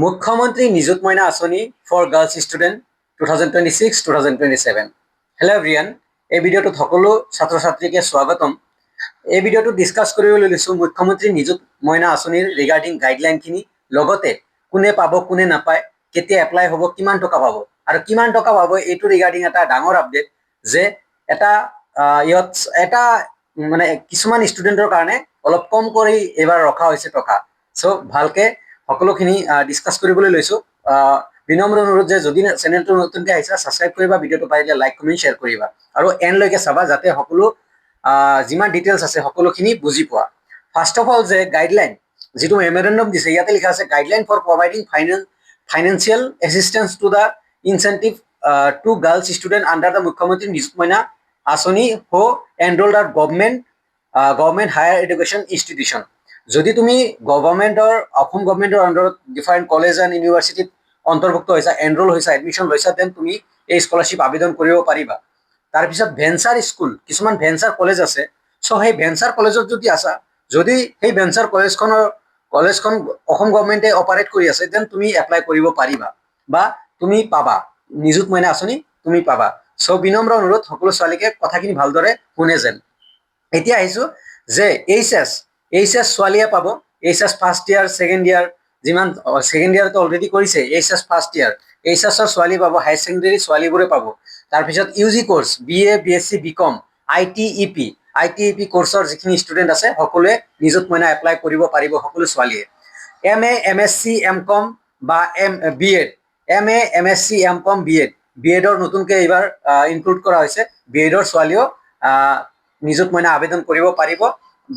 মুখ্যমন্ত্ৰী নিযুত মইনা আঁচনি for girls student 2026-2027। Hello' everyone, এই ভিডিঅ'টোত সকলো ছাত্ৰ ছাত্ৰীকে স্বাগতম। এই ভিডিঅ'টো ডিছকাছ কৰিবলৈ লৈছোঁ মুখ্যমন্ত্ৰী নিযুত মইনা আঁচনিৰ ৰিগাৰ্ডিং গাইডলাইনখিনি, লগতে কোনে পাব কোনে নাপায়, কেতিয়া এপ্লাই হ'ব, কিমান টকা পাব আৰু কিমান টকা পাব, এইটো ৰিগাৰ্ডিং এটা ডাঙৰ আপডেট যে এটা এটা মানে কিছুমান ষ্টুডেণ্টৰ কাৰণে অলপ কম কৰি এইবাৰ ৰখা হৈছে টকা। চ' ভালকে সকলোখিনি ডিছকাছ কৰিবলৈ লৈছোঁ। বিনম্ৰ অনুৰোধ যে যদি চেনেলটো নতুনকৈ আহিছা ছাবস্ক্ৰাইব কৰিবা, ভিডিঅ'টো পাৰিলে লাইক কমেণ্ট শ্বেয়াৰ কৰিবা আৰু এণ্ডলৈকে চাবা যাতে সকলো যিমান ডিটেইলছ আছে সকলোখিনি বুজি পোৱা। ফাৰ্ষ্ট অফ অল যে গাইডলাইন যিটো মেমৰেণ্ডম দিছে, ইয়াতে লিখা আছে guideline for providing financial assistance to the incentive to girls student under the Mukhyamantri Nijut Moina আঁচনি who enrolled are government higher education institution. যদি তুমি অসম গভৰ্ণমেণ্টৰ আণ্ডাৰত ডিফাৰেণ্ট কলেজ এণ্ড ইউনিভাৰ্চিটিত অন্তৰ্ভুক্ত হৈছা, এনৰোল হৈছা, এডমিশ্যন লৈছা, দেন তুমি এই স্কলাৰশ্বিপ আবেদন কৰিব পাৰিবা। তাৰপিছত ভেঞ্চাৰ স্কুল, কিছুমান ভেঞ্চাৰ কলেজ আছে। চ' সেই ভেঞ্চাৰ কলেজত যদি আছা, যদি সেই ভেঞ্চাৰ কলেজখন অসম গভৰ্ণমেণ্টে অপাৰেট কৰি আছে, দেন তুমি এপ্লাই কৰিব পাৰিবা বা তুমি পাবা নিযুত মইনা আঁচনি তুমি পাবা। চ' বিনম্ৰ অনুৰোধ সকলো ছোৱালীকে কথাখিনি ভালদৰে শুনে যেন। এতিয়া আহিছোঁ যে এইচ এছ ছোৱালীয়ে পাব। H S first year second year, যিমান ছেকেণ্ড ইয়াৰটো অলৰেডি কৰিছে, H S first year H এছৰ ছোৱালী পাব, হায়াৰ ছেকেণ্ডেৰী ছোৱালীবোৰে পাব। তাৰপিছত U G course BA BSc BCom ITEP কৰ্চৰ যিখিনি ষ্টুডেণ্ট আছে সকলোৱে নিযুত মইনা এপ্লাই কৰিব পাৰিব, সকলো ছোৱালীয়ে। MA MSc MCom বা BEd, MA MSc MCom BEdৰ নতুনকৈ এইবাৰ ইনক্লুড কৰা হৈছে। BEdৰ ছোৱালীও নিযুত মইনা আবেদন কৰিব পাৰিব,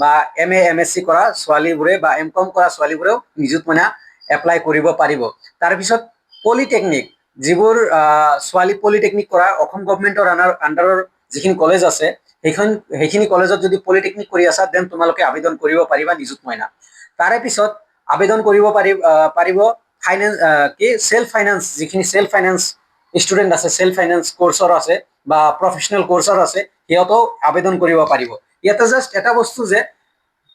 বা MA MSc কৰা ছোৱালীবোৰে বা MCom কৰা ছোৱালীবোৰেও নিযুত মইনা এপ্লাই কৰিব পাৰিব। তাৰপিছত পলিটেকনিক, যিবোৰ ছোৱালী পলিটেকনিক কৰা অসম গভৰ্ণমেণ্টৰ আণ্ডাৰৰ যিখিনি কলেজ আছে, সেইখিনি কলেজত যদি পলিটেকনিক কৰি আছা, দেন তোমালোকে আবেদন কৰিব পাৰিবা নিযুত মইনা। তাৰে পিছত আবেদন কৰিব পাৰিব চেল্ফ ফাইনেন্স, যিখিনি চেল্ফ ফাইনেন্স ষ্টুডেণ্ট আছে, চেল্ফ ফাইনেন্স কৰ্চৰ আছে বা প্ৰফেচনেল কৰ্চৰ আছে, সিহঁতেও আবেদন কৰিব পাৰিব। ইয়াতে জাষ্ট এটা বস্তু যে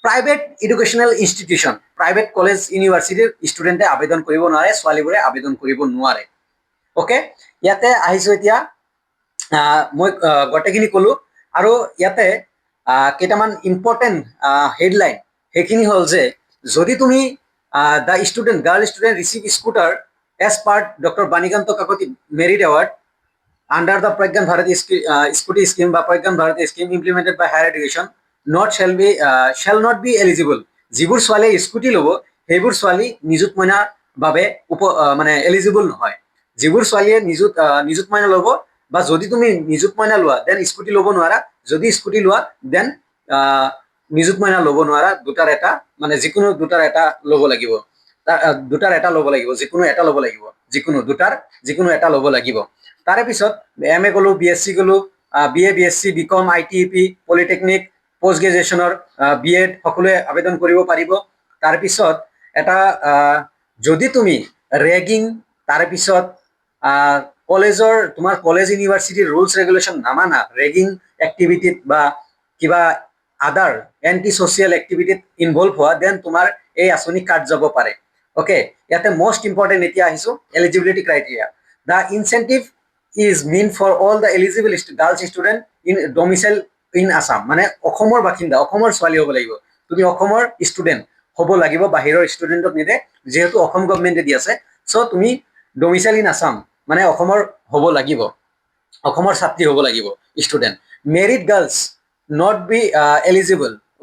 private educational institution, private college ইউনিভাৰ্চিটিৰ ষ্টুডেণ্টে আবেদন কৰিব নোৱাৰে, ছোৱালীবোৰে আবেদন কৰিব নোৱাৰে। অ'কে, ইয়াতে আহিছোঁ এতিয়া মই গোটেইখিনি ক'লোঁ, আৰু ইয়াতে কেইটামান ইম্পৰ্টেণ্ট হেডলাইন, সেইখিনি হ'ল যে যদি তুমি the student girl student receive scooter as part doctor Banikanta Kakati merit award under the Pragyan Bharati Scooty scheme বা Pragyan Bharati scheme implemented by higher education shall not be eligible. যিবোৰ ছোৱালীয়ে স্কুটি ল'ব, সেইবোৰ ছোৱালী নিযুত মইনাৰ বাবে মানে এলিজিবল নহয়। যিবোৰ ছোৱালীয়ে নিযুত মইনা ল'ব, বা যদি তুমি নিযুত মইনা লোৱা দেন স্কুটি ল'ব নোৱাৰা, যদি স্কুটি লোৱা দেন নিযুত মইনা ল'ব নোৱাৰা। দুটাৰ এটা, মানে যিকোনো দুটাৰ এটা ল'ব লাগিব, যিকোনো এটা ল'ব লাগিব, যিকোনো এটা ল'ব লাগিব। তাৰে পিছত MA গ'লো, BSc গ'লো, BA BSc BCom ITEP polytechnic post গ্ৰেজুৱেশ্যনৰ BEd সকলোৱে আবেদন কৰিব পাৰিব। তাৰপিছত এটা যদি তুমি ৰেগিং, তাৰপিছত তোমাৰ কলেজ ইউনিভাৰ্চিটিৰ ৰুলছ ৰেগুলেশ্যন নামানা, ৰেগিং এক্টিভিটিত বা কিবা আদাৰ এণ্টি ছ'চিয়েল এক্টিভিটিত ইনভলভ হোৱা, দেন তোমাৰ এই আঁচনি কাট যাব পাৰে। অ'কে, ইয়াতে মষ্ট ইম্পৰ্টেণ্ট এতিয়া আহিছোঁ eligibility criteria. The incentive is meant for all the eligible girls student in domicile in Assam, মানে অসমৰ বাসিন্দা, অসমৰ ছোৱালী হ'ব লাগিব। তুমি অসমৰ ষ্টুডেণ্ট হ'ব লাগিব, বাহিৰৰ ষ্টুডেণ্টক নিদে, যিহেতু অসম গভৰ্ণমেণ্টে দি আছে। চ' তুমি ডমিচাইল ইন আছাম, মানে অসমৰ হ'ব লাগিব, অসমৰ ছাত্ৰী হ'ব লাগিব student. Married girls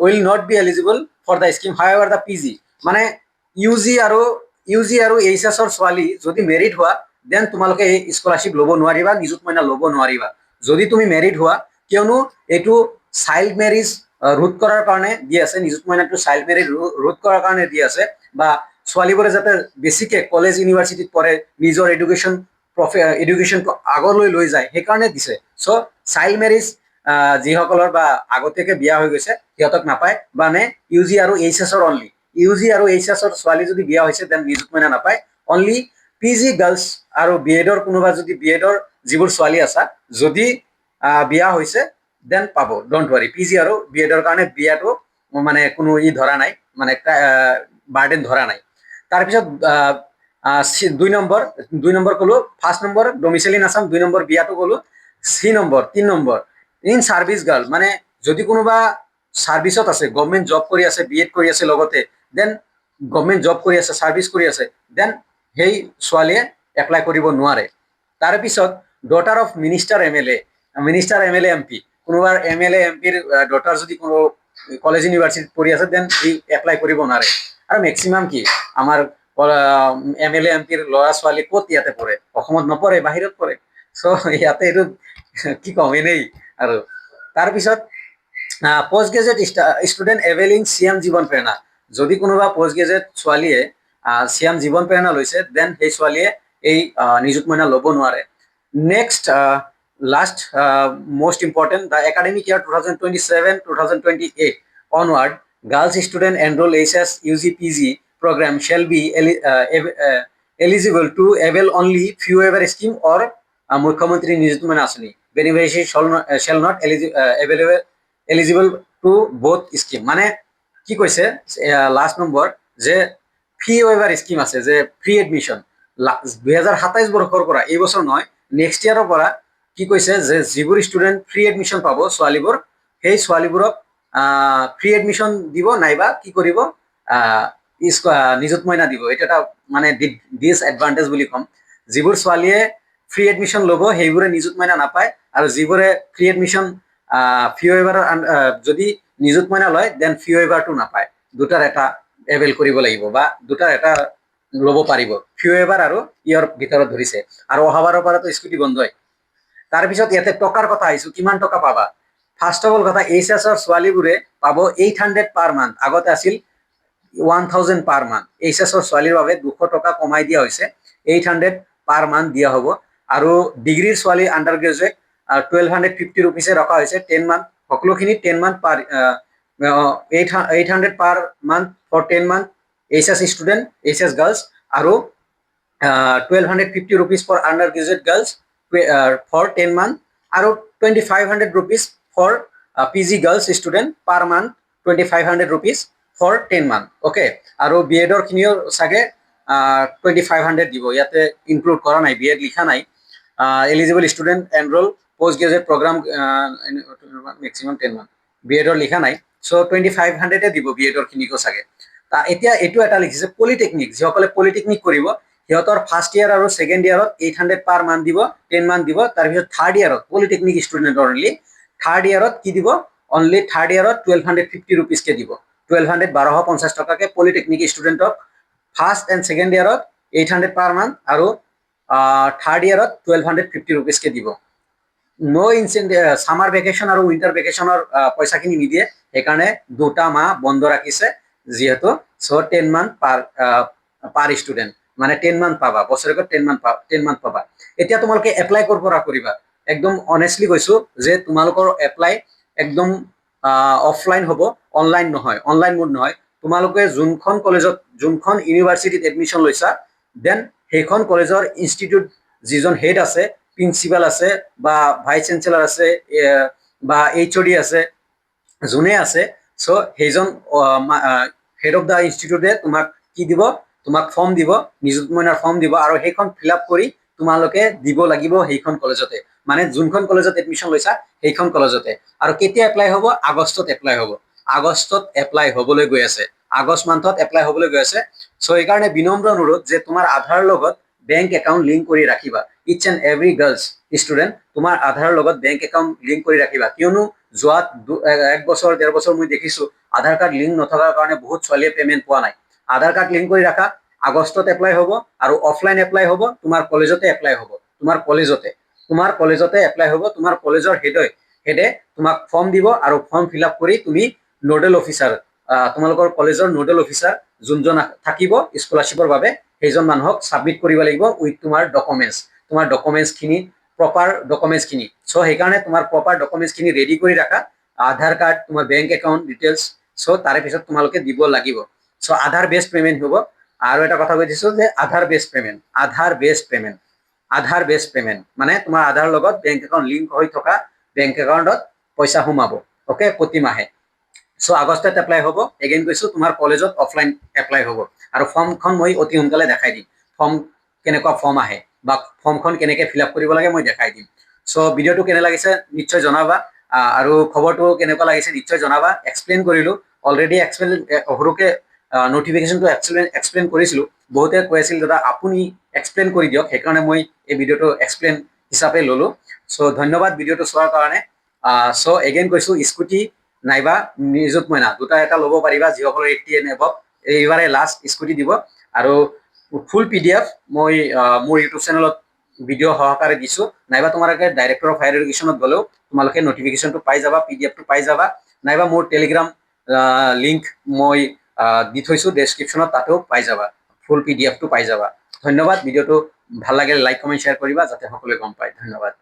will not be eligible for the scheme, however the PG, মানে UG আৰু HS ছোৱালী যদি মেৰিড হোৱা, দেন তোমালোকে এই স্কলাৰশ্বিপ ল'ব নোৱাৰিবা, নিযুত মইনা ল'ব নোৱাৰিবা যদি তুমি মেৰিড হোৱা। কিয়নো এইটো চাইল্ড মেৰিজ ৰোধ কৰাৰ কাৰণে দি আছে, নিযুত মইনাটো চাইল্ড মেৰিজ ৰোধ কৰাৰ কাৰণে দি আছে, বা ছোৱালীবোৰে যাতে বেছিকৈ কলেজ ইউনিভাৰ্চিটিত পঢ়ে, নিজৰ এডুকেশ্যনটো আগলৈ লৈ যায়, সেইকাৰণে দিছে। চ' চাইল্ড মেৰিজ যিসকলৰ বা আগতীয়াকৈ বিয়া হৈ গৈছে সিহঁতক নাপায়, মানে UG আৰু HS অনলি। UG আৰু HS ছোৱালী যদি বিয়া হৈছে, দেন নিযুত মইনা নাপায়। অনলি PG গাৰ্লছ আৰু BEdৰ কোনোবা যদি BEdৰ যিবোৰ ছোৱালী আছা, যদি বিয়া হৈছে দেন পাব, ডণ্ট ৱাৰি। PG আৰু BEdৰ কাৰণে বিয়াটো মানে কোনো ধৰা নাই, মানে বাৰ্ডেন ধৰা নাই। তাৰপিছত দুই নম্বৰ ক'লো first number domicile in Assam, 2 number বিয়াটো ক'লো, 3 নম্বৰ ইন চাৰ্ভিচ গাৰ্ল, মানে যদি কোনোবা চাৰ্ভিচত আছে, গভৰ্ণমেণ্ট জব কৰি আছে, BEd কৰি আছে লগতে, দেন গভৰ্ণমেণ্ট জব কৰি আছে, চাৰ্ভিচ কৰি আছে, দেন সেই ছোৱালীয়ে এপ্লাই কৰিব নোৱাৰে। তাৰপিছত daughter of minister MLA, MP, কোনোবাৰ MLA MPৰ ডটাৰ যদি কোনো কলেজ ইউনিভাৰ্চিটিত পঢ়ি আছে, দেন সি এপ্লাই কৰিব নোৱাৰে। আৰু মেক্সিমাম কি আমাৰ MLA MPৰ ল'ৰা ছোৱালী ক'ত ইয়াতে পঢ়ে, অসমত নপঢ়ে, বাহিৰত পঢ়ে। চ' ইয়াতে এইটো কি ক'ম, এনেই। আৰু তাৰপিছত পোষ্ট গ্ৰেজুৱেট ষ্টুডেণ্ট এভেইলিং CM জীৱন প্ৰেৰণা, যদি কোনোবা পোষ্ট গ্ৰেজুৱেট ছোৱালীয়ে CM জীৱন প্ৰেৰণা লৈছে, দেন সেই ছোৱালীয়ে এই নিযুত মইনা ল'ব নোৱাৰে। Next last most important, the academic year 2027-2028 onward, girls student enroll HS UG PG program shall be eligible to avail only few waiver scheme or Mukhyamantri Nijut Moina Asani. Beneficiary shall not eligible to both scheme. মানে কি কৈছে last number যে ফি ওয়েভাৰ scheme আছে, যে free admission 2027 বৰ্ষৰ পৰা, এই বছৰ নহয়, নেক্সট ইয়াৰৰ পৰা কি কৈছে যে যিবোৰ ষ্টুডেণ্ট ফ্ৰী এডমিশ্যন পাব ছোৱালীবোৰ, সেই ছোৱালীবোৰক ফ্ৰী এডমিশ্যন দিব, নাইবা কি কৰিব নিযুত মইনা দিব। এইটো এটা মানে ডিসএডভান্টেজ বুলি ক'ম। যিবোৰ ছোৱালীয়ে ফ্ৰী এডমিশ্যন ল'ব সেইবোৰে নিযুত মইনা নাপায়, আৰু যিবোৰে ফ্ৰী এডমিশ্যন ফি ৱেইভাৰৰ যদি নিযুত মইনা লয়, দেন ফি ৱেইভাৰটো নাপায়। দুটাৰ এটা এভেইল কৰিব লাগিব, বা দুটাৰ এটা ল'ব পাৰিব। ফি ৱেইভাৰ আৰু ইয়াৰ ভিতৰত ধৰিছে। আৰু অহাবাৰৰ পৰাতো স্কুটি বন্ধই। তাৰপিছত ইয়াতে টকাৰ কথা আহিছো, কিমান টকা পাবা। ফাৰ্ষ্ট অফ অল কথা, HSৰ ছোৱালীবোৰে পাব 800 পাৰ মান্থ, আগতে আছিল 1000 পাৰ মান্থ। HSৰ ছোৱালীৰ বাবে 200 টকা কমাই দিয়া হৈছে, 800 পাৰ মান্থ দিয়া হ'ব। আৰু ডিগ্ৰীৰ ছোৱালী আণ্ডাৰ গ্ৰেজুৱেট 1250 ৰুপিছে ৰখা হৈছে 10 মান্থ, সকলোখিনি 10 month per 800 per month for 10 month HS student, HS girls, আৰু 1250 rupees for undergraduate girls for 10 months, আৰু 2500 rupees for PG girls student per month, 2500 rupees for 10 months. Okay, আৰু BEdৰ খিনিও চাগে 2500 দিব, ইয়াতে ইনক্লুড কৰা নাই, BEd লিখা নাই। Eligible student enrol post graduate program maximum 10 month, BEdৰ লিখা নাই। চ' 2500 দিব BEdৰ খিনিকো চাগে। এতিয়া এইটো এটা লিখিছে পলিটেকনিক, যিসকলে পলিটেকনিক কৰিব সিহঁতৰ ফাৰ্ষ্ট ইয়াৰ আৰু ছেকেণ্ড ইয়াৰত 800 পাৰ মান্থ দিব, 10 মান্থ দিব। তাৰপিছত থাৰ্ড ইয়াৰত পলিটেকনিক ষ্টুডেণ্টৰ অনলি থাৰ্ড ইয়াৰত কি দিব, অনলি থাৰ্ড ইয়াৰত 1250 ৰুপিজকে দিব, 1250 টকাকে পলিটেকনিক ষ্টুডেণ্টক ফাৰ্ষ্ট এণ্ড ছেকেণ্ড ইয়াৰত 800 পাৰ মান্থ, আৰু থাৰ্ড ইয়াৰত 1250 ৰুপিজকে দিব। ন' ইনচেন্টিভ, ছামাৰ ভেকেশ্যন আৰু উইণ্টাৰ ভেকেশ্যনৰ পইচাখিনি নিদিয়ে, সেইকাৰণে 2টা মাহ বন্ধ ৰাখিছে যিহেতু। চ' 10 মান্থ পাৰ ষ্টুডেণ্ট, মানে 10 মান্থ পাবা, বছৰেকত 10 মান্থ পাবা। এতিয়া তোমালোকে এপ্লাই ক'ৰ পৰা কৰিবা, একদম অনেষ্টলি কৈছো যে তোমালোকৰ এপ্লাই একদম অফলাইন হ'ব, অনলাইন নহয়, অনলাইন মোড নহয়। তোমালোকে যোনখন কলেজত, যোনখন ইউনিভাৰ্চিটিত এডমিশ্যন লৈছা, দেন সেইখন কলেজৰ ইনষ্টিটিউট যিজন হেড আছে, প্ৰিন্সিপাল আছে, বা ভাইচ চেঞ্চেলাৰ আছে, বা HOD আছে, যোনে আছে, চ' সেইজন হেড অফ দ্য ইনষ্টিটিউটে তোমাক কি দিব, তোমাক ফৰ্ম দিব, নিযুত মইনাৰ ফৰ্ম দিব, আৰু সেইখন ফিল আপ কৰি তোমালোকে দিব লাগিব সেইখন কলেজতে, মানে যোনখন কলেজত এডমিশ্যন লৈছা সেইখন কলেজতে। আৰু কেতিয়া এপ্লাই হ'ব, আগষ্টত এপ্লাই হ'ব, আগষ্টত এপ্লাই হ'বলৈ গৈ আছে, আগষ্ট মান্থত এপ্লাই হ'বলৈ গৈ আছে। চ' সেইকাৰণে বিনম্ৰ অনুৰোধ যে তোমাৰ আধাৰৰ লগত বেংক একাউণ্ট লিংক কৰি ৰাখিবা। It's and every girls student, তোমাৰ আধাৰৰ লগত বেংক একাউণ্ট লিংক কৰি ৰাখিবা। কিয়নো যোৱা 1 বছৰ 1.5 বছৰ মই দেখিছো আধাৰ কাৰ্ড লিংক নথকাৰ কাৰণে বহুত ছোৱালীয়ে পেমেণ্ট পোৱা নাই। আধাৰ কাৰ্ড লিংক কৰি ৰাখা, আগষ্টত এপ্লাই হ'ব, আৰু অফলাইন এপ্লাই হ'ব, তোমাৰ কলেজতে এপ্লাই হ'ব, তোমাৰ কলেজতে এপ্লাই হ'ব। তোমাৰ কলেজৰ হেডে তোমাক ফৰ্ম দিব, আৰু ফৰ্ম ফিল আপ কৰি তুমি নোডেল অফিচাৰ, তোমালোকৰ কলেজৰ নোডেল অফিচাৰ যোনজন থাকিব স্কলাৰশ্বিপৰ বাবে, সেইজন মানুহক ছাবমিট কৰিব লাগিব উইথ তোমাৰ ডকুমেণ্টছখিনি, প্ৰপাৰ ডকুমেণ্টছখিনি। চ' সেইকাৰণে তোমাৰ প্ৰপাৰ ডকুমেণ্টছখিনি ৰেডি কৰি ৰাখা, আধাৰ কাৰ্ড, তোমাৰ বেংক একাউণ্ট ডিটেইলছ। চ' তাৰে পিছত তোমালোকে দিব লাগিব। চ' আধাৰ বেছ পেমেণ্ট হ'ব। আৰু এটা কথা কৈ দিছো যে আধাৰ বেছ পেমেণ্ট মানে তোমাৰ আধাৰ লগত বেংক একাউণ্ট লিংক হৈ থকা বেংক একাউণ্টত পইচা সোমাব, অ'কে, প্ৰতি মাহে। চ' আগষ্টত এপ্লাই হ'ব। এগেইন কৈছো তোমাৰ কলেজত অফলাইন এপ্লাই হ'ব, আৰু ফৰ্মখন মই অতি সোনকালে দেখাই দিম। ফৰ্ম কেনেকুৱা ফৰ্ম আহে বা ফৰ্মখন কেনেকৈ ফিল আপ কৰিব লাগে মই দেখাই দিম। চ' ভিডিঅ'টো কেনে লাগিছে নিশ্চয় জনাবা, আৰু খবৰটো কেনেকুৱা লাগিছে নিশ্চয় জনাবা। এক্সপ্লেইন কৰিলোঁ অলৰেডি, সৰুকৈ নটিফিকেশ্যনটো এক্সপ্লেইন কৰিছিলোঁ। বহুতে কৈ আছিল দাদা আপুনি এক্সপ্লেইন কৰি দিয়ক, সেইকাৰণে মই এই ভিডিঅ'টো এক্সপ্লেইন হিচাপে ল'লোঁ। চ' ধন্যবাদ ভিডিঅ'টো চোৱাৰ কাৰণে। চ' এগেইন কৈছোঁ, স্কুটি নাইবা নিযুত মইনা দুটা এটা ল'ব পাৰিবা যিসকলৰ 80 এণ্ড এবভ। এইবাৰে লাষ্ট স্কুটি দিব। আৰু ফুল PDF মই মোৰ ইউটিউব চেনেলত ভিডিঅ' সহকাৰে দিছোঁ, নাইবা তোমালোকে ডাইৰেক্টৰ অফ হায়াৰ এডুকেশ্যনত গ'লেও তোমালোকে নটিফিকেশ্যনটো পাই যাবা, PDFটো পাই যাবা, নাইবা মোৰ টেলিগ্ৰাম লিংক মই দি থৈছোঁ ডেছক্ৰিপশ্যনত, তাতেও পাই যাবা, ফুল PDFটো পাই যাবা। ধন্যবাদ। ভিডিঅ'টো ভাল লাগিলে লাইক কমেণ্ট শ্বেয়াৰ কৰিবা যাতে সকলোৱে গম পায়। ধন্যবাদ।